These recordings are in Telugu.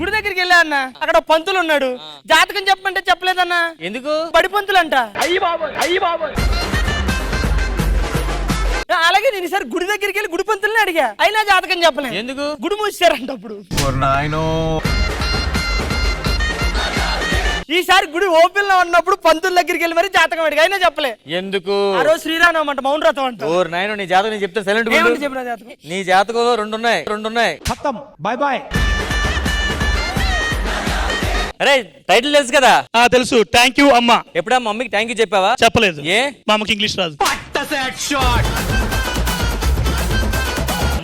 గుడి దగ్గరికి వెళ్ళా అన్న, అక్కడ పంతులు ఉన్నాడు. జాతకం చెప్పమంటే చెప్పలేదన్నా. ఎందుకు? బడి పంతులు అంట. అలాగే నేను ఈసారి గుడి దగ్గరికి వెళ్ళి గుడి పంతుల్ని అడిగా, అయినా జాతకం చెప్పలేదు. ఎందుకు? గుడి మూసారంట. అప్పుడు ఈసారి గుడి ఓపెన్ లో ఉన్నప్పుడు పంతుల దగ్గరికి వెళ్ళి మరి జాతకం అడిగా, అయినా చెప్పలే. ఎందుకు? ఆ రోజు శ్రీరామం అంట, మౌనవ్రతం అంట. ఓర్ నాయనో, నీ జాతకం నేను చెప్తే సైలెంట్ గా ఉండు. చెప్పిన జాతకం నీ జాతకంలో రెండు ఉన్నాయి. ఖతం, బై బై. అరే టైటిల్ తెలుసు కదా? తెలుసు. థ్యాంక్ యూ అమ్మా. ఎప్పుడా మమ్మీకి థ్యాంక్ యూ చెప్పావా? చెప్పలేదు. ఏ? మా అమ్మకి ఇంగ్లీష్ రాదు.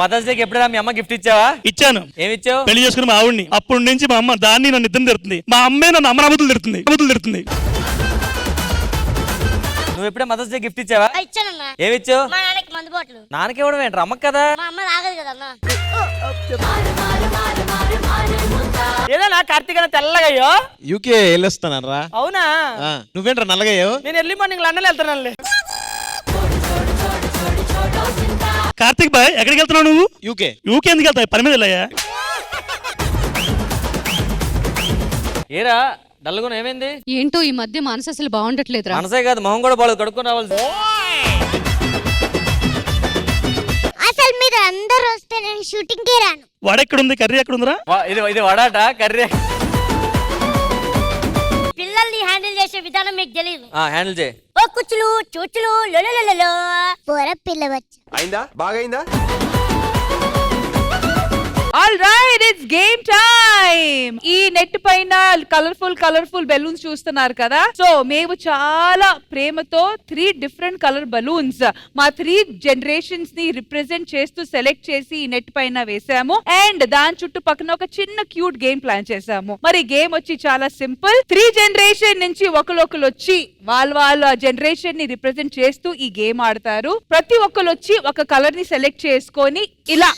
మదర్స్ డేకి ఎప్పుడైనా మీ అమ్మ గిఫ్ట్ ఇచ్చావా? ఇచ్చాను. ఏమిచ్చావు? పెళ్లి చేసుకుని మా ఆవిడ్ని. అప్పటి నుంచి మా అమ్మ దాన్ని నన్ను ఇద్దరు తిడుతుంది. మా అమ్మే నన్ను అమరాబుతులు తిడుతుంది. నువ్వు ఎప్పుడే మదర్స్ డే గిఫ్ట్ ఇచ్చావా? ఇచ్చానన్నా. ఏమిచ్చావు? మా నాన్నకి మందు బాటలు. నాన్నకి ఇవ్వడం ఏంటి? అమ్మకి కదా. మా అమ్మ తాగదు కదన్నా. ఏదైనా కార్తీక్ అన్న తెల్లగయ్యో యూకే వెళ్ళొస్తానరా. అవునా? నువ్వేంట్రా నల్లగయ్యో? నేను ఎర్లీ మార్నింగ్ లండన్ వెళ్తాను. కార్తీక్ బాయ్, ఎక్కడికి వెళ్తున్నావు నువ్వు? యూకే. యూకే ఎందుకు వెళ్తావు? పని మీద వెళ్ళాయా? ఏరా డల్గున ఏమైంది? ఏంటో ఈ మధ్య మనసు అసలు బాగుండట్లేదురా. మనసే కాదు, మొహం కూడా బాగా కడుక్కొని రావాల్సి. అసలు మీరు అందరూ వస్తే నేను షూటింగ్ కి రాను. వాడెక్కడుంది? కర్రీ ఎక్కడుందిరా? ఇది వడాట కర్రీ. పిల్లల్ని హ్యాండిల్ చేసే విధానం మీకు తెలియదు. హ్యాండిల్ చేయి. ఓ కుచ్చులు చూచులు లొలొలొలొ పోర పిల్లవచ్చు. అయిందా? బాగైందా? All right, it's game time. ఈ నెట్ పైన కలర్ఫుల్ బెలూన్స్ చూస్తున్నారు కదా. సో మేము చాలా ప్రేమతో 3 డిఫరెంట్ కలర్ బలూన్స్ మా 3 జనరేషన్స్ ని రిప్రజెంట్ చేస్తూ సెలెక్ట్ చేసి ఈ నెట్ పైన వేసాము. అండ్ దాని చుట్టుపక్కన ఒక చిన్న క్యూట్ గేమ్ ప్లాన్ చేసాము. మరి గేమ్ వచ్చి చాలా సింపుల్. 3 జనరేషన్ నుంచి ఒకరు వచ్చి వాళ్ళ జనరేషన్ ని రిప్రజెంట్ చేస్తూ ఈ గేమ్ ఆడతారు. ప్రతి ఒక్కరు వచ్చి ఒక కలర్ ని సెలెక్ట్ చేసుకొని ఇలా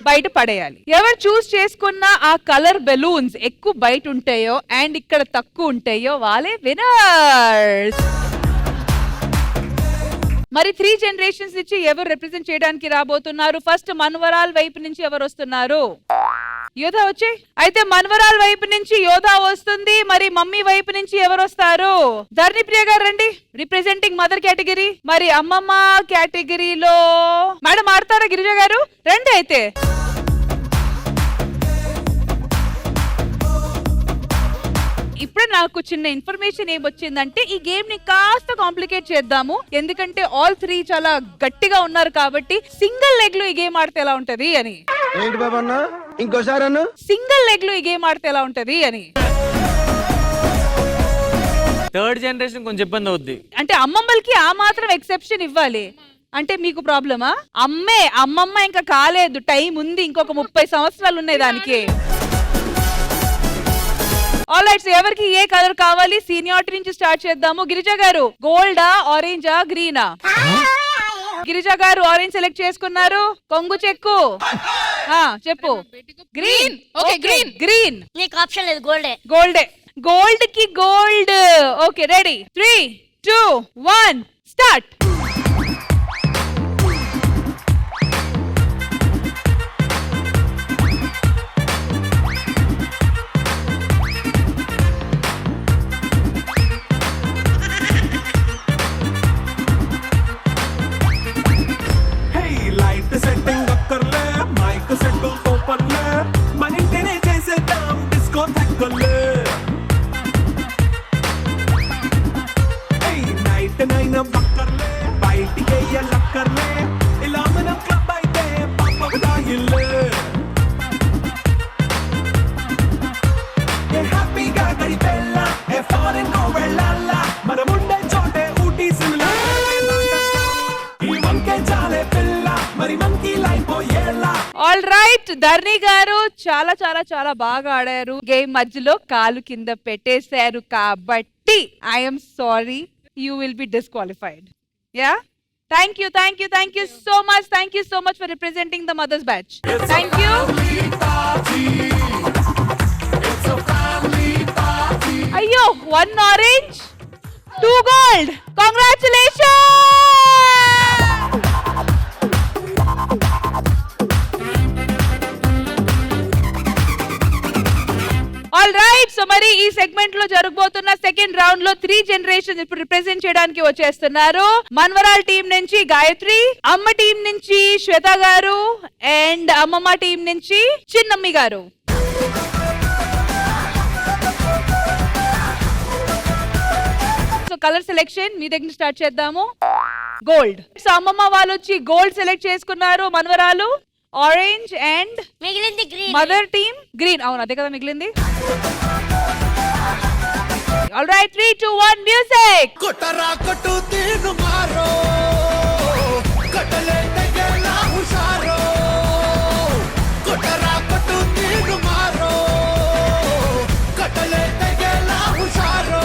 బయట పడేయాలి. ఎవరు చూస్ చేసుకున్న ఆ కలర్ బెలూన్స్ ఎక్కువ బయట ఉంటాయో అండ్ ఇక్కడ తక్కువ ఉంటాయో వాళ్ళే విన్నర్స్. మరి 3 జనరేషన్స్ నుంచి ఎవరు రిప్రజెంట్ చేయడానికి రాబోతున్నారు? ఫస్ట్ మన్వరాల్ వైపు నుంచి ఎవరు వస్తున్నారు? యోధా వచ్చే. అయితే మన్వరాల్ వైపు నుంచి యోధా వస్తుంది. మరి మమ్మీ వైపు నుంచి ఎవరు వస్తారు? ధర్ని ప్రియ గారు రండి, రిప్రజెంటింగ్ మదర్ కేటగిరీ. మరి అమ్మమ్మ కేటగిరీలో మేడం ఆడతారా? గిరిజ గారు రండి. అయితే ఇప్పుడు నాకు చిన్న ఇన్ఫర్మేషన్ ఏమొచ్చిందంటే ఈ గేమ్ ని కాస్త కాంప్లికేట్ చేద్దాము. ఎందుకంటే ఆల్ 3 చాలా గట్టిగా ఉన్నారు కాబట్టి సింగిల్ లెగ్ లో ఈ గేమ్ ఆడితే ఎలా ఉంటది అని. ఏంటి బాబా అన్న? ఇంకోసారి అన్న. సింగిల్ లెగ్ లో ఈ గేమ్ ఆడితే ఎలా ఉంటది అని. థర్డ్ జనరేషన్ కొంచెం ఇబ్బంది అవుద్ది. అంటే అమ్మమ్మలకి ఆ మాత్రం ఎక్సెప్షన్ ఇవ్వాలి. అంటే మీకు ప్రాబ్లమా? అమ్మమ్మ ఇంకా కాలేదు, టైం ఉంది, ఇంకొక 30 సంవత్సరాలు ఉన్నాయి దానికి. ఆల్ రైట్, ఎవరికి ఏ కలర్ కావాలి? సీనియారిటీ నుంచి స్టార్ట్ చేద్దాము. గిరిజా గారు గోల్డా, ఆరెంజా, గ్రీనా? గిరిజా గారు ఆరెంజ్ సెలెక్ట్ చేసుకున్నారు. కొంగు చెక్కు చెప్పు. గ్రీన్. Okay, green. నీకు ఆప్షన్ లేదు, గోల్డ్ కి gold. Okay, ready? 3, 2, 1 start. All right, Dharni గారు చాలా చాలా చాలా బాగా ఆడారు. గేమ్ మధ్యలో కాలు కింద పెట్టేశారు కాబట్టి I'm sorry, you will be disqualified. Yeah, thank you so much for representing the mothers batch. Thank you. అయ్యో, 1 ఆరెంజ్, 2 గోల్డ్. కంగ్రాచులేషన్. సో మరి ఈ సెగ్మెంట్ లో జరగబోతున్న సెకండ్ రౌండ్ లో 3 జనరేషన్ ఇప్పుడు రిప్రజెంట్ చేయడానికి వచ్చేస్తున్నారు. మన్వరాల్ టీం నుంచి గాయత్రి, అమ్మ టీం నుంచి శ్వేత గారు అండ్ అమ్మమ్మ టీం నుంచి చిన్నమ్మి గారు. సో కలర్ సెలెక్షన్ మీ దగ్గర స్టార్ట్ చేద్దాము. గోల్డ్. సో అమ్మమ్మ వాళ్ళు వచ్చి గోల్డ్ సెలెక్ట్ చేసుకున్నారు, మనవరాలు ఆరెంజ్ అండ్ మిగిలింది గ్రీన్. Mother team green. అవును అదే కదా మిగిలింది. All right 3 2 1 music. కొట్టరా కొట్టు తీను మారో కొట్టలే తెగేలా హుషారో కొట్టరా కొట్టు తీను మారో కొట్టలే తెగేలా హుషారో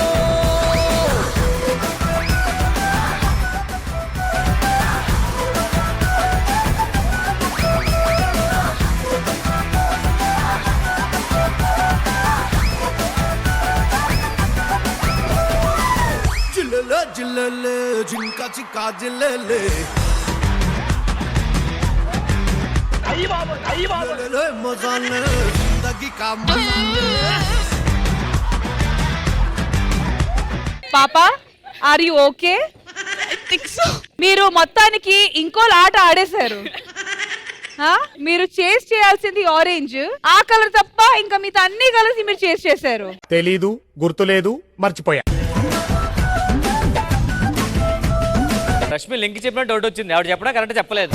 జిల్లెలే జిల్లెలే జింకా చిక్కా జిల్లెలే జిల్లెలే మజాలే జిందగీ కా మజాలే. పాపా ఆర్ యు ఓకే? మీరు మొత్తానికి ఇంకో ఆట ఆడేశారు. మీరు చేస్ చేయాల్సింది ఆరెంజ్, ఆ కలర్ తప్ప ఇంకా మిగతా అన్ని కలర్స్ మీరు చేస్ చేశారు. తెలీదు, గుర్తులేదు, మర్చిపోయా. రష్మి లింక్ చెప్పిన డౌట్ వచ్చింది, ఆవిడ చెప్పడం కరెక్ట్ చెప్పలేదు.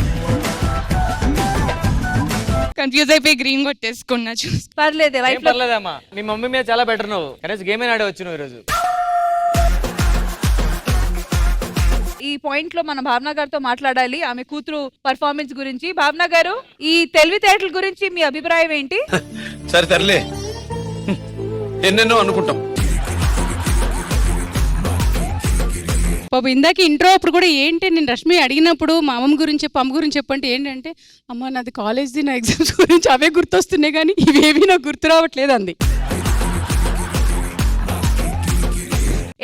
కన్ఫ్యూజ్ అయిపోయి గ్రీన్ కొట్టేసుకున్నా. పర్లేదు ఏం లైఫ్ లో. పర్లేదమ్మా, మీ మమ్మీ మీద చాలా బెటర్ నువ్వు. కనీసం గేమ్ అయినా ఆడవచ్చు నువ్వు ఈరోజు. ఈ పాయింట్ లో మన భావన గారితో మాట్లాడాలి, ఆమె కూతురు పర్ఫార్మెన్స్ గురించి. భావన గారు, ఈ తెలివితేటల గురించి మీ అభిప్రాయం ఏంటి? సరే తరలే, ఎన్నెన్నో అనుకుంటాం. పాప ఇందాక ఇంట్రో అప్పుడు కూడా ఏంటి, నేను రష్మి అడిగినప్పుడు మా అమ్మమ్మ గురించి చెప్పు, అమ్మ గురించి చెప్పంటే ఏంటంటే, అమ్మ నాది కాలేజ్ది, నా ఎగ్జామ్స్ గురించి అవే గుర్తొస్తున్నాయి కానీ ఇవేవి నాకు గుర్తు రావట్లేదు అంది.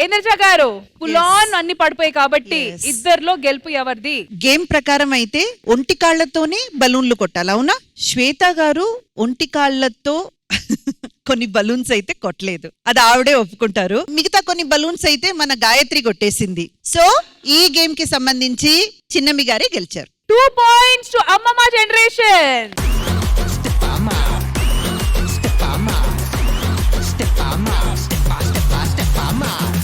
ఏంద్రజ గారు, పులాన్ అన్ని పడిపోయి కాబట్టి ఇద్దర్లో గెలుపు ఎవరిది? గేమ్ ప్రకారం అయితే ఒంటి కాళ్లతోనే బలూన్లు కొట్టాలి, అవునా? శ్వేత గారు ఒంటి కాళ్లతో కొన్ని బలూన్స్ అయితే కొట్టలేదు, అది ఆవిడే ఒప్పుకుంటారు. మిగతా కొన్ని బలూన్స్ అయితే మన గాయత్రి కొట్టేసింది. సో ఈ గేమ్ కి సంబంధించి చిన్నమ్మి గారే గెలిచారు. 2 points to అమ్మమ్మ జనరేషన్.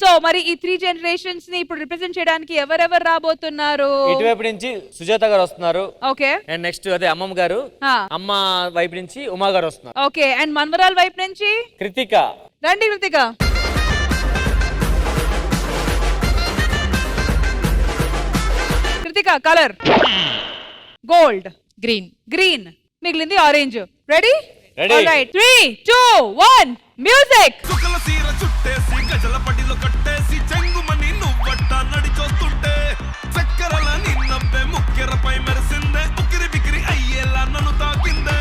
సో మరి ఈ 3 జనరేషన్స్ ని ఇప్పుడు రిప్రజెంట్ చేయడానికి ఎవరెవరు రాబోతున్నారు? ఇటువైపు నుంచి సుజాత గారు వస్తున్నారు. ఓకే. అండ్ నెక్స్ట్ అదే అమ్మమ్మ గారు. అమ్మ వైపు నుంచి ఉమా గారు వస్తున్నారు. ఓకే. అండ్ మన్వరాల్ వైపు నుంచి కృతిక. రండి Kritika. Kritika colour gold, green. Green, మిగిలింది orange. Ready? Ready. All right 3 2 1 music. చుక్కల సీర చుట్టేసి గజల పడిలో కట్టేసి చెంగుమని నువ్వట్ట నడిచొస్తుంటే చక్కరల నిన్నబ్బే ముక్కెరపై మెరిసిందే ఉక్కిరి బిక్కిరి అయ్యేలా నన్ను తాకిందే.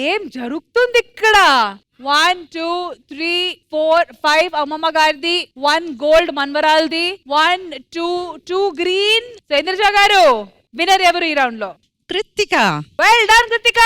ఏం జరుగుతుంది ఇక్కడ? 1 2 3 4 5 అమ్మమ్మ గారిది, 1 గోల్డ్ మన్వరాల్ది, 1 2 గ్రీన్. ఇంద్రజ గారు, విన్నర్ ఎవరు ఈ రౌండ్ లో? కృతిక. Well done Kritika.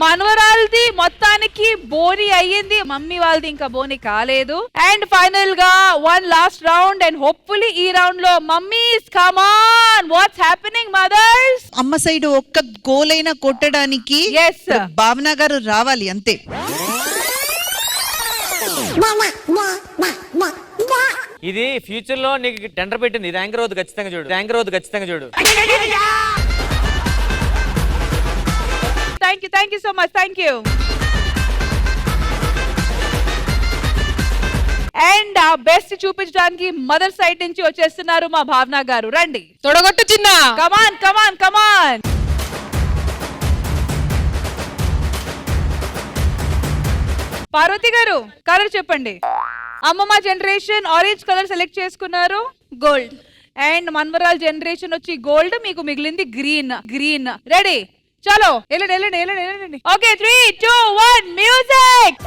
మనవరాల్ది మొత్తానికి బోని అయ్యింది, మమ్మీ వాళ్ళది ఇంకా బోని కాలేదు. అండ్ ఫైనల్ గా 1 లాస్ట్ రౌండ్ అండ్ హోప్ఫుల్లీ ఈ రౌండ్ లో mummies come on, what's happening mothers? అమ్మ సైడ్ ఒక్క గోల్ అయినా కొట్టడానికి భావన గారు రావాలి అంతే. ఇది ఫ్యూచర్ లో నీకు టెండర్ పెట్టింది, ఇది యాంకర్ అవుతుంది ఖచ్చితంగా చూడు, యాంకర్ అవుతుంది ఖచ్చితంగా చూడు. Thank you so much, thank you. And ఆ బెస్ట్ చూపించడానికి మదర్ సైడ్ నుంచి వచ్చేస్తున్నారు మా భావన గారు. రండి, తొడగొట్టు చిన్న. కమాన్ కమాన్ కమాన్. పార్వతి గారు కలర్ చెప్పండి. అమ్మమ్మ జనరేషన్ ఆరెంజ్ కలర్ సెలెక్ట్ చేసుకున్నారు, గోల్డ్. అండ్ మన్వరాల్ జనరేషన్ వచ్చి గోల్డ్, మీకు మిగిలింది గ్రీన్. రెడీ, చలో వెళ్ళండి. Okay 3, 2, 1 music.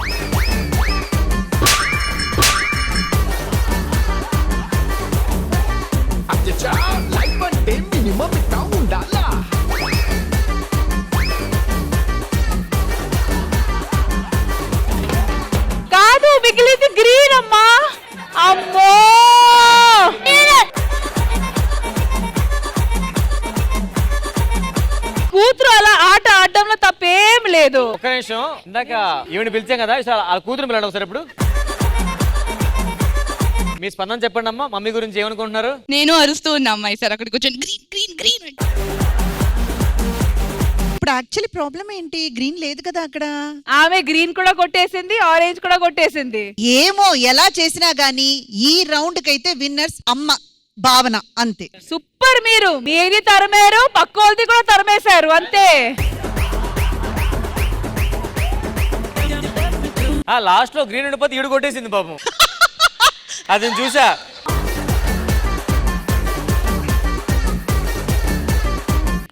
కాదు, మిగిలింది గ్రీన్ అమ్మా. అమ్మో, కూతురు అలా ఆట ఆడడంలో తప్పేం లేదు. ఒక్క నిమిషం, ఇందాక ఈవిని పిలిచాం కదా, ఆ కూతురు పిల్లడం ఒకసారి ఇప్పుడు. మీ స్పందన చెప్పండి అమ్మా, మమ్మీ గురించి ఏమనుకుంటున్నారు? నేను అరుస్తూ ఉన్నా అమ్మాయి సార్ అక్కడికి వచ్చి గ్రీన్. ఇప్పుడు యాక్చువల్లీ ప్రాబ్లం ఏంటి? గ్రీన్ లేదు కదా అక్కడ. ఆమె గ్రీన్ కూడా కొట్టేసింది, ఆరెంజ్ కూడా కొట్టేసింది. ఏమో ఎలా చేసినా గానీ ఈ రౌండ్ కైతే విన్నర్స్ అమ్మ భావన, అంతే. సూపర్, మీది తరమేరు, పక్కోల్ది కూడా తరమేశారు, అంతే. లాస్ట్ లో గ్రీన్ ఉండిపోతే ఈడు కొట్టేసింది పాపం. అది నేను చూసా.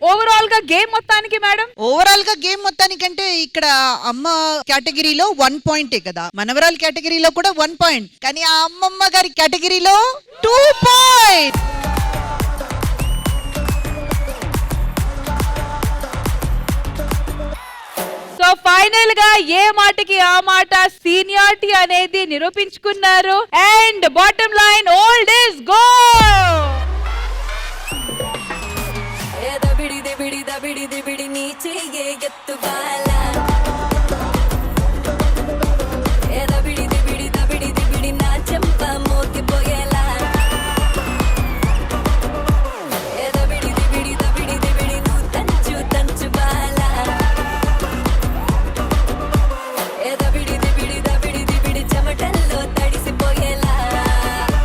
ఓవరాల్ గా గేమ్ మొత్తానికి మేడం, ఓవరాల్ గా గేమ్ మొత్తానికంటే ఇక్కడ అమ్మ కేటగిరీలో 1 పాయింటే కదా, మనవరాల్ కేటగిరీలో కూడా 1 పాయింట్, కానీ ఆ అమ్మమ్మ గారి కేటగిరీలో 2 పాయింట్. సో ఫైనల్ గా ఏ మాటకి ఆ మాట సీనియారిటీ అనేది నిరూపించుకున్నారు. And bottom line, old is gold. దబిడి దిబిడి నీచే ఎత్తు బాల